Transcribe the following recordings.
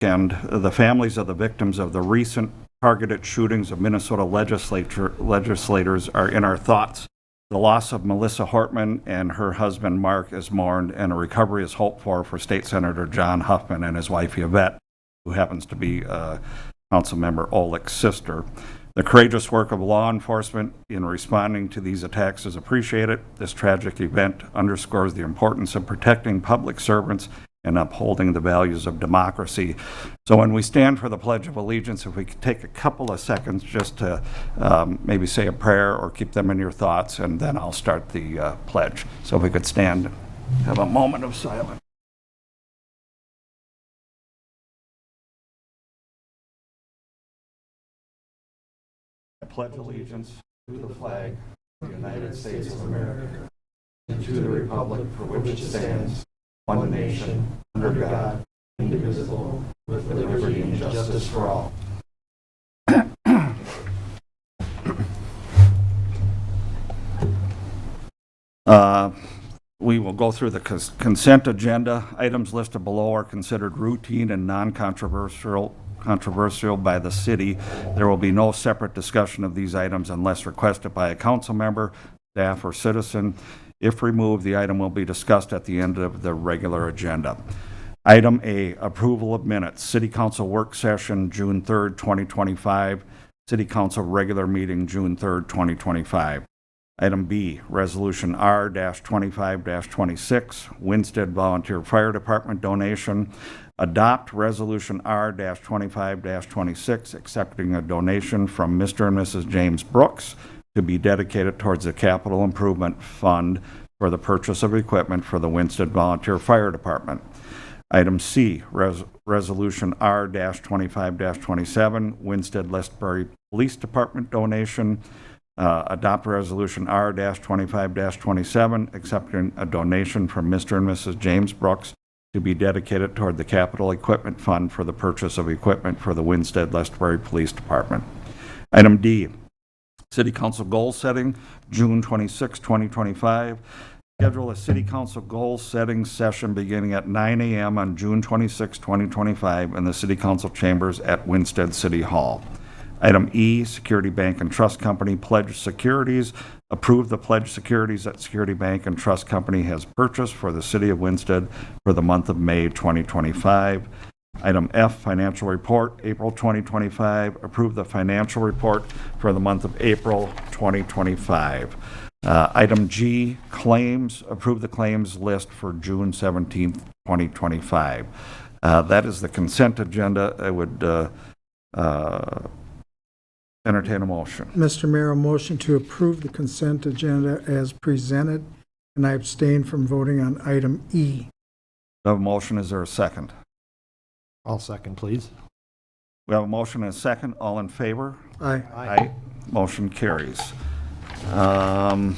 and the families of the victims of the recent targeted shootings of Minnesota legislators are in our thoughts. The loss of Melissa Hortman and her husband Mark is mourned, and a recovery is hoped for State Senator John Huffman and his wife Yvette, who happens to be Councilmember Olick's sister. The courageous work of law enforcement in responding to these attacks is appreciated. This tragic event underscores the importance of protecting public servants and upholding the values of democracy. So when we stand for the Pledge of Allegiance, if we could take a couple of seconds just to maybe say a prayer or keep them in your thoughts, and then I'll start the pledge. So if we could stand, have a moment of silence. I pledge allegiance to the flag of the United States of America and to the republic for which it stands, one nation, under God, indivisible, with liberty and justice for all. We will go through the consent agenda. Items listed below are considered routine and non-controversial by the city. There will be no separate discussion of these items unless requested by a council member, staff, or citizen. If removed, the item will be discussed at the end of the regular agenda. Item A, approval of minutes. City Council work session, June 3rd, 2025. City Council regular meeting, June 3rd, 2025. Item B, Resolution R-25-26, Winsted Volunteer Fire Department donation. Adopt Resolution R-25-26, accepting a donation from Mr. and Mrs. James Brooks to be dedicated towards the Capital Improvement Fund for the purchase of equipment for the Winsted Volunteer Fire Department. Item C, Resolution R-25-27, Winsted Lestbury Police Department donation. Adopt Resolution R-25-27, accepting a donation from Mr. and Mrs. James Brooks to be dedicated toward the Capital Equipment Fund for the purchase of equipment for the Winsted Lestbury Police Department. Item D, City Council goal setting, June 26, 2025. Schedule a City Council goal setting session beginning at 9 a.m. on June 26, 2025 in the City Council chambers at Winsted City Hall. Item E, Security Bank and Trust Company pledged securities. Approve the pledged securities that Security Bank and Trust Company has purchased for the City of Winsted for the month of May 2025. Item F, Financial Report, April 2025. Approve the financial report for the month of April 2025. Item G, Claims. Approve the claims list for June 17th, 2025. That is the consent agenda. I would entertain a motion. Mr. Mayor, a motion to approve the consent agenda as presented, and I abstain from voting on item E. We have a motion. Is there a second? I'll second, please. We have a motion and a second. All in favor? Aye. Aye. Motion carries. There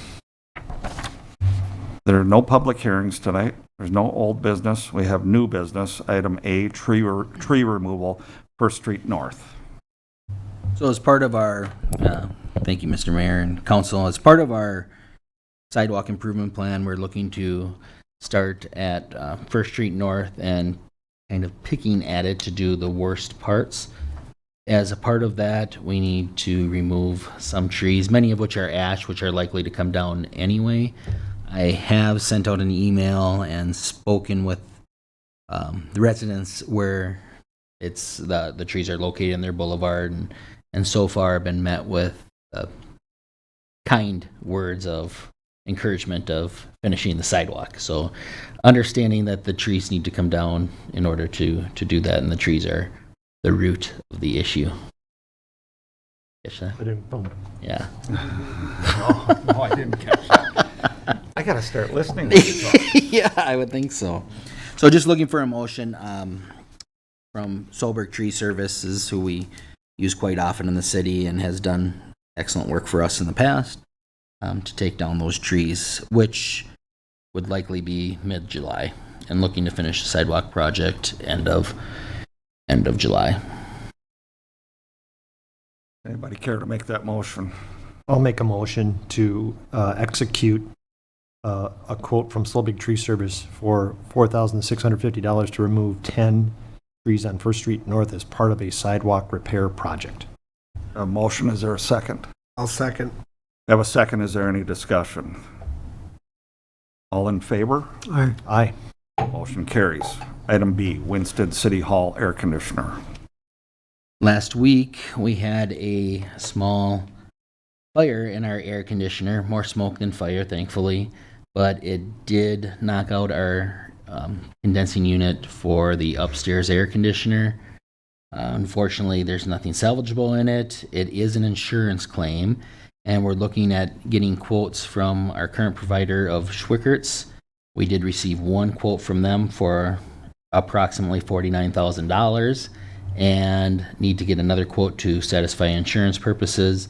are no public hearings tonight. There's no old business. We have new business. Item A, tree removal, First Street North. So as part of our, thank you, Mr. Mayor and Council, as part of our sidewalk improvement plan, we're looking to start at First Street North and kind of picking at it to do the worst parts. As a part of that, we need to remove some trees, many of which are ash, which are likely to come down anyway. I have sent out an email and spoken with the residents where it's the trees are located in their boulevard, and so far been met with kind words of encouragement of finishing the sidewalk. So understanding that the trees need to come down in order to do that, and the trees are the root of the issue. Catch that? I didn't. Yeah. No, I didn't catch that. I got to start listening to you talk. Yeah, I would think so. So just looking for a motion from Solberg Tree Services, who we use quite often in the city and has done excellent work for us in the past, to take down those trees, which would likely be mid-July, and looking to finish the sidewalk project end of July. Anybody care to make that motion? I'll make a motion to execute a quote from Solberg Tree Service for $4,650 to remove 10 trees on First Street North as part of a sidewalk repair project. A motion, is there a second? I'll second. We have a second, is there any discussion? All in favor? Aye. Aye. Motion carries. Item B, Winston City Hall air conditioner. Last week, we had a small fire in our air conditioner, more smoke than fire, thankfully, but it did knock out our condensing unit for the upstairs air conditioner. Unfortunately, there's nothing salvageable in it. It is an insurance claim, and we're looking at getting quotes from our current provider of Schwickert's. We did receive one quote from them for approximately $49,000 and need to get another quote to satisfy insurance purposes.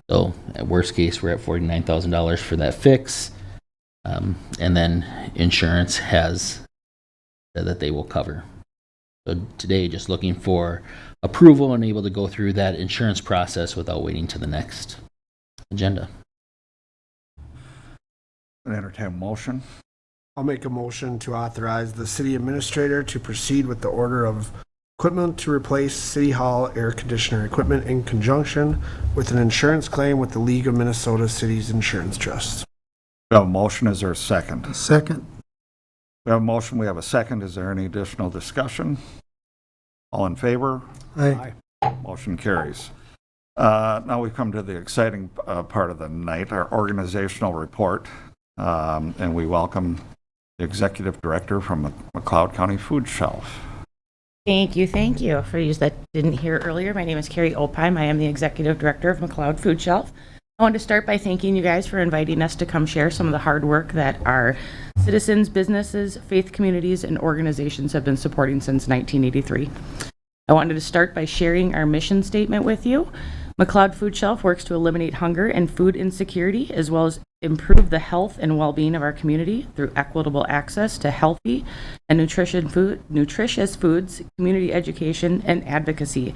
So at worst case, we're at $49,000 for that fix. And then insurance has said that they will cover. So today, just looking for approval and able to go through that insurance process without waiting to the next agenda. Entertain a motion. I'll make a motion to authorize the city administrator to proceed with the order of equipment to replace City Hall air conditioner equipment in conjunction with an insurance claim with the League of Minnesota Cities Insurance Trust. We have a motion, is there a second? Second. We have a motion, we have a second, is there any additional discussion? All in favor? Aye. Motion carries. Now we come to the exciting part of the night, our organizational report. And we welcome the Executive Director from McLeod County Food Shelf. Thank you. For those that didn't hear earlier, my name is Carrie Opheim. I am the Executive Director of McLeod Food Shelf. I want to start by thanking you guys for inviting us to come share some of the hard work that our citizens, businesses, faith communities, and organizations have been supporting since 1983. I wanted to start by sharing our mission statement with you. McLeod Food Shelf works to eliminate hunger and food insecurity, as well as improve the health and well-being of our community through equitable access to healthy and nutritious foods, community education, and advocacy.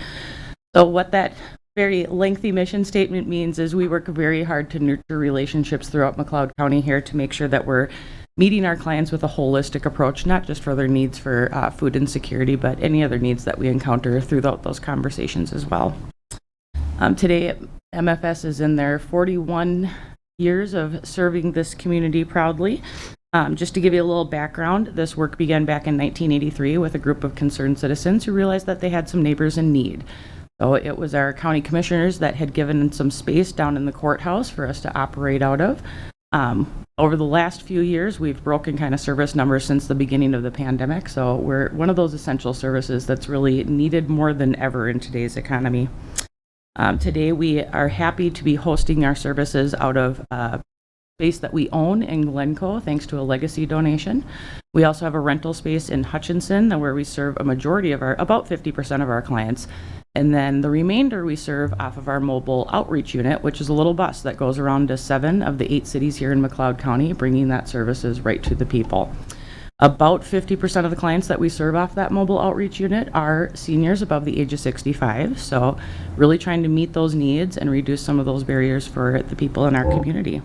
So what that very lengthy mission statement means is we work very hard to nurture relationships throughout McLeod County here to make sure that we're meeting our clients with a holistic approach, not just for their needs for food insecurity, but any other needs that we encounter throughout those conversations as well. Today, MFS is in their 41 years of serving this community proudly. Just to give you a little background, this work began back in 1983 with a group of concerned citizens who realized that they had some neighbors in need. So it was our county commissioners that had given some space down in the courthouse for us to operate out of. Over the last few years, we've broken kind of service numbers since the beginning of the pandemic. So we're one of those essential services that's really needed more than ever in today's economy. Today, we are happy to be hosting our services out of space that we own in Glencoe, thanks to a legacy donation. We also have a rental space in Hutchinson where we serve a majority of about 50% of our clients. And then the remainder we serve off of our mobile outreach unit, which is a little bus that goes around to 7 of the 8 cities here in McLeod County, bringing that services right to the people. About 50% of the clients that we serve off that mobile outreach unit are seniors above the age of 65. So really trying to meet those needs and reduce some of those barriers for the people in our community.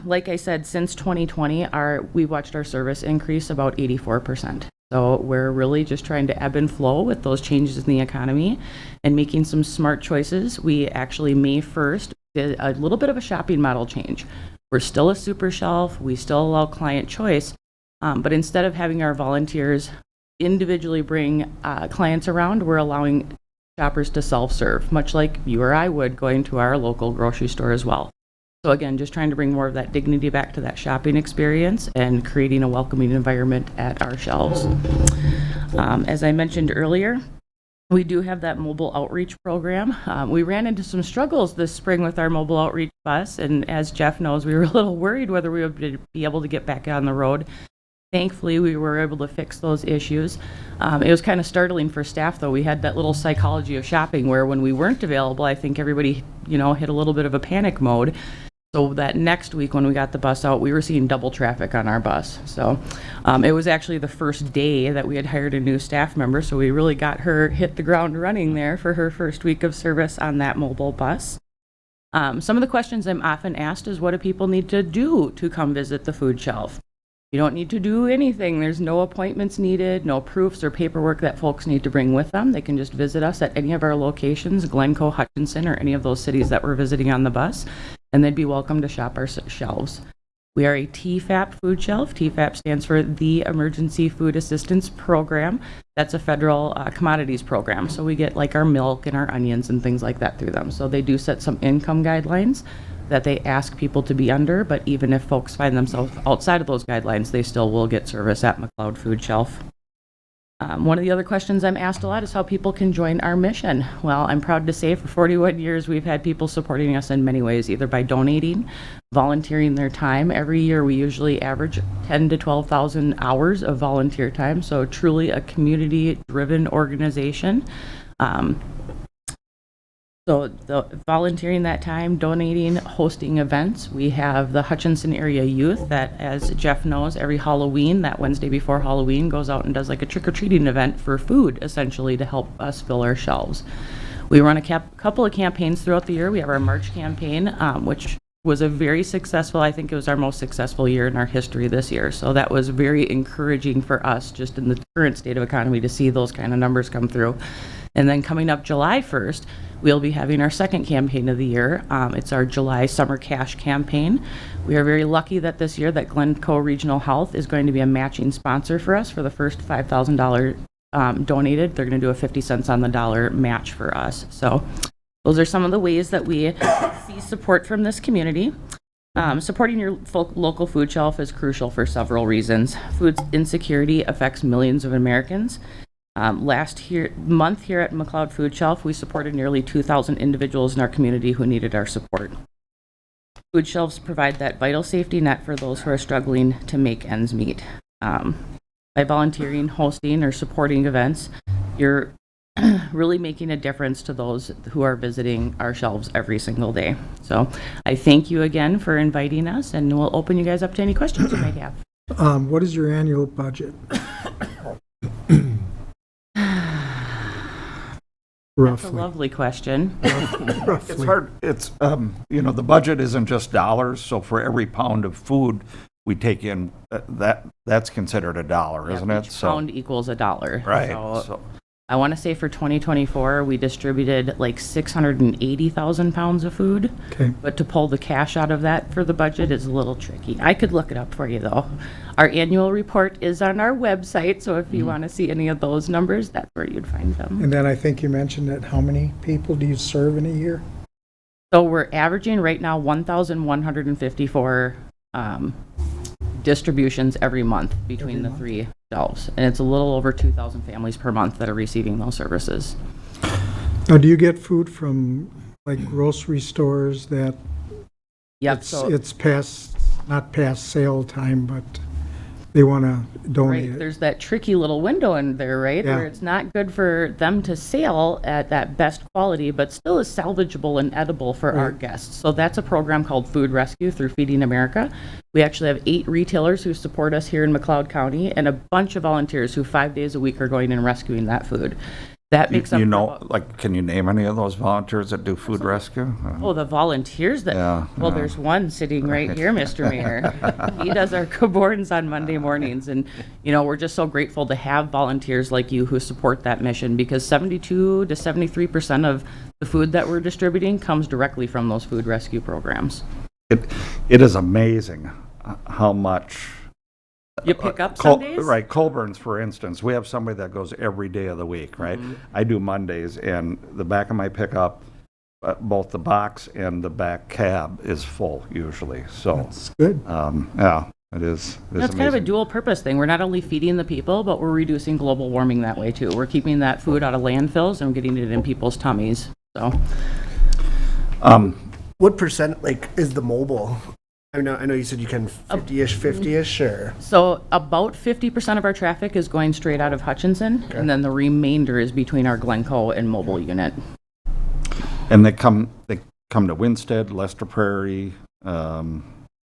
Like I said, since 2020, we've watched our service increase about 84%. So we're really just trying to ebb and flow with those changes in the economy and making some smart choices. We actually, May 1st, did a little bit of a shopping model change. We're still a super shelf. We still allow client choice. But instead of having our volunteers individually bring clients around, we're allowing shoppers to self-serve, much like you or I would going to our local grocery store as well. So again, just trying to bring more of that dignity back to that shopping experience and creating a welcoming environment at our shelves. As I mentioned earlier, we do have that mobile outreach program. We ran into some struggles this spring with our mobile outreach bus, and as Jeff knows, we were a little worried whether we would be able to get back on the road. Thankfully, we were able to fix those issues. It was kind of startling for staff, though. We had that little psychology of shopping where when we weren't available, I think everybody, hit a little bit of a panic mode. So that next week when we got the bus out, we were seeing double traffic on our bus. So it was actually the first day that we had hired a new staff member, so we really got her hit the ground running there for her first week of service on that mobile bus. Some of the questions I'm often asked is, what do people need to do to come visit the food shelf? You don't need to do anything. There's no appointments needed, no proofs or paperwork that folks need to bring with them. They can just visit us at any of our locations, Glencoe, Hutchinson, or any of those cities that we're visiting on the bus, and they'd be welcome to shop our shelves. We are a TFAP food shelf. TFAP stands for the Emergency Food Assistance Program. That's a federal commodities program. So we get like our milk and our onions and things like that through them. So they do set some income guidelines that they ask people to be under, but even if folks find themselves outside of those guidelines, they still will get service at McLeod Food Shelf. One of the other questions I'm asked a lot is how people can join our mission. Well, I'm proud to say for 41 years, we've had people supporting us in many ways, either by donating, volunteering their time. Every year, we usually average 10 to 12,000 hours of volunteer time, so truly a community-driven organization. So the volunteering that time, donating, hosting events. We have the Hutchinson Area Youth that, as Jeff knows, every Halloween, that Wednesday before Halloween, goes out and does like a trick-or-treating event for food, essentially, to help us fill our shelves. We run a couple of campaigns throughout the year. We have our March campaign, which was a very successful, I think it was our most successful year in our history this year. So that was very encouraging for us, just in the current state of economy, to see those kind of numbers come through. And then coming up July 1st, we'll be having our second campaign of the year. It's our July Summer Cash campaign. We are very lucky that this year that Glencoe Regional Health is going to be a matching sponsor for us for the first $5,000 donated. They're going to do a 50 cents on the dollar match for us. So those are some of the ways that we see support from this community. Supporting your local food shelf is crucial for several reasons. Food insecurity affects millions of Americans. Last month here at McLeod Food Shelf, we supported nearly 2,000 individuals in our community who needed our support. Food shelves provide that vital safety net for those who are struggling to make ends meet. By volunteering, hosting, or supporting events, you're really making a difference to those who are visiting our shelves every single day. So I thank you again for inviting us, and we'll open you guys up to any questions you might have. What is your annual budget? That's a Roughly. lovely question. It's hard, it's, the budget isn't just dollars, so for every pound of food we take in, that's considered a dollar, isn't it? Each So pound equals $1. right, So so, I want to say for 2024, we distributed like 680,000 pounds of food. Okay. But to pull the cash out of that for the budget is a little tricky. I could look it up for you, though. Our annual report is on our website, so if you want to see any of those numbers, that's where you'd find them. And then I think you mentioned that how many people do you serve in a year? So we're averaging right now 1,154 distributions every month between the three shelves. And it's a little over 2,000 families per month that are receiving those services. Now, do you get food from like grocery stores that Yep, so, it's past, not past sale time, but they want to donate right, it? there's that tricky little window in there, right? Yeah. Where it's not good for them to sell at that best quality, but still is salvageable and edible for our Right. guests. So that's a program called Food Rescue through Feeding America. We actually have 8 retailers who support us here in McLeod County and a bunch of volunteers who 5 days a week are going and rescuing that food. That makes up you for know, about- like, can you name any of those volunteers that do food rescue? Oh, the volunteers that, Yeah, well, yeah. there's one sitting right here, Mr. Mayor. He does our caborns on Monday mornings. And, we're just so grateful to have volunteers like you who support that mission, because 72 to 73% of the food that we're distributing comes directly from those food rescue programs. It is amazing how much. You pick up some days? Right, Colburn's, for instance, we have somebody that goes every day of the week, right? Mm-hmm. I do Mondays, and the back of my pickup, both the box and the back cab is full usually, so, It's good. yeah, it is That's kind of a amazing. dual purpose thing. We're not only feeding the people, but we're reducing global warming that way too. We're keeping that food out of landfills and getting it in people's tummies. So What percent, is the mobile? I know you said you can 50-ish, or? So about 50% of our traffic is going straight out of Hutchinson, and then the remainder is between our Glencoe and mobile unit. And they come to Winstead, Lester Prairie,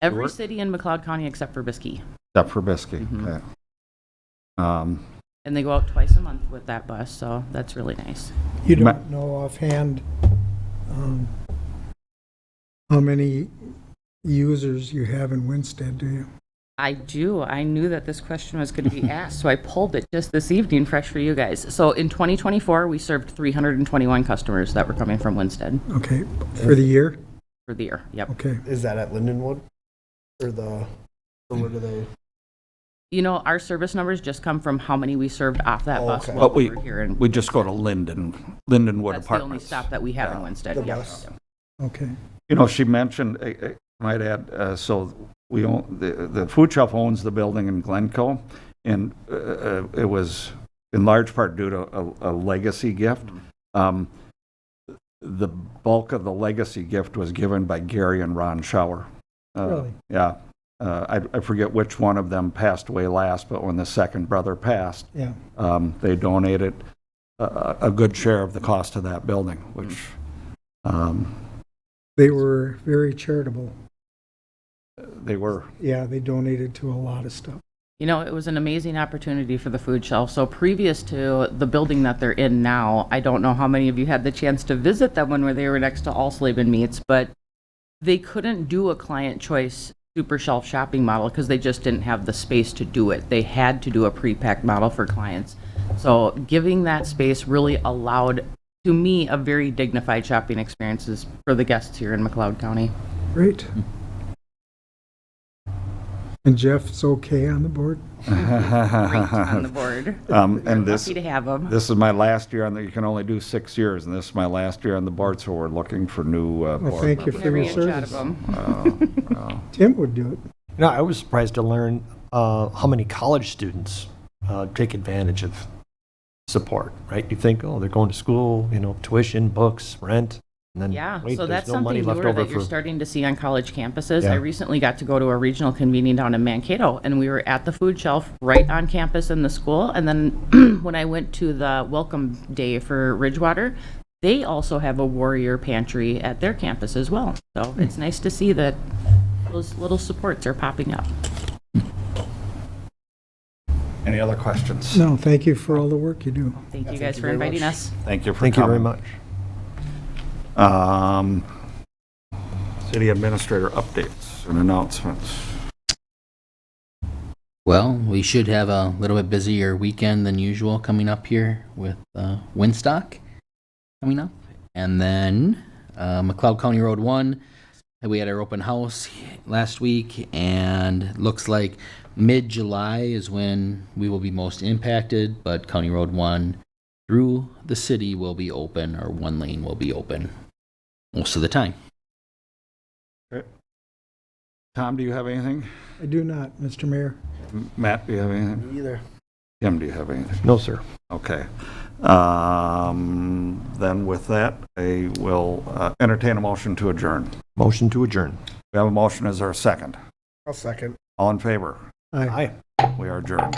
Every city in McLeod County except for Biskie. except for Biskie, Mhm. okay. And they go out twice a month with that bus, so that's really nice. You Ma- don't know offhand how many users you have in Winstead, do you? I do. I knew that this question was going to be asked, so I pulled it just this evening, fresh for you guys. So in 2024, we served 321 customers that were coming from Winston Okay, for the year? for the year. Yep. Okay. Is that at Lindenwood? Or where do they? You know, our service numbers just come from how many we served off that Oh, bus okay. while But we, we were here. And we just go to Lindenwood that's the only Apartments. stop that we have in Winston. The Yep. bus. Okay. You know, she mentioned, I might add, so we own, the food shelf owns the building in Glencoe, and it was in large part due to a legacy gift. The bulk of the legacy gift was given by Gary and Ron Schauer. Really? Yeah. I forget which one of them passed away last, but when the second brother passed, Yeah. they donated a good share of the cost of that building, which, They were very charitable. they were. Yeah, they donated to a lot of stuff. You know, it was an amazing opportunity for the food shelf. So previous to the building that they're in now, I don't know how many of you had the chance to visit them when they were next to Allslaben Meats, but they couldn't do a client choice super shelf shopping model because they just didn't have the space to do it. They had to do a pre-packed model for clients. So giving that space really allowed, to me, a very dignified shopping experiences for the guests here in McLeod County. Great. And Jeff's okay on the board? Great on the board. And We're this, lucky to have them. this is my last year on the, you can only do 6 years, and this is my last year on the board, so we're looking for new Well, board thank you members. for Every your inch out of service. them. Tim would do it. You know, I was surprised to learn how many college students take advantage of support, right? You think, oh, they're going to school, you know, tuition, books, rent, and then Yeah, wait, so there's that's no money something left newer over that you're for. starting to see on college campuses. Yeah. I recently got to go to a regional convening down in Mankato, and we were at the food shelf right on campus in the school. And then when I went to the welcome day for Ridgewater, they also have a warrior pantry at their campus as well. So it's nice to see that those little supports are popping up. Any other questions? No, thank you for all the work you do. Thank you thank guys you for very inviting much. us. Thank you for Thank you very coming. much. City administrator updates and announcements. Well, we should have a little bit busier weekend than usual coming up here with Winstock coming up. And then McLeod County Road 1, we had our open house last week, and looks like mid-July is when we will be most impacted, but County Road 1 through the city will be open, or one lane will be open most of the time. Tom, do you have anything? I do not, Mr. Mayor. Matt, do you have anything? Either. Tim, do you have anything? No, sir. Okay. Then with that, I will entertain a motion to adjourn. Motion to adjourn. We have a motion. Is there a second? I'll second. All in favor? Aye. Aye. We are adjourned.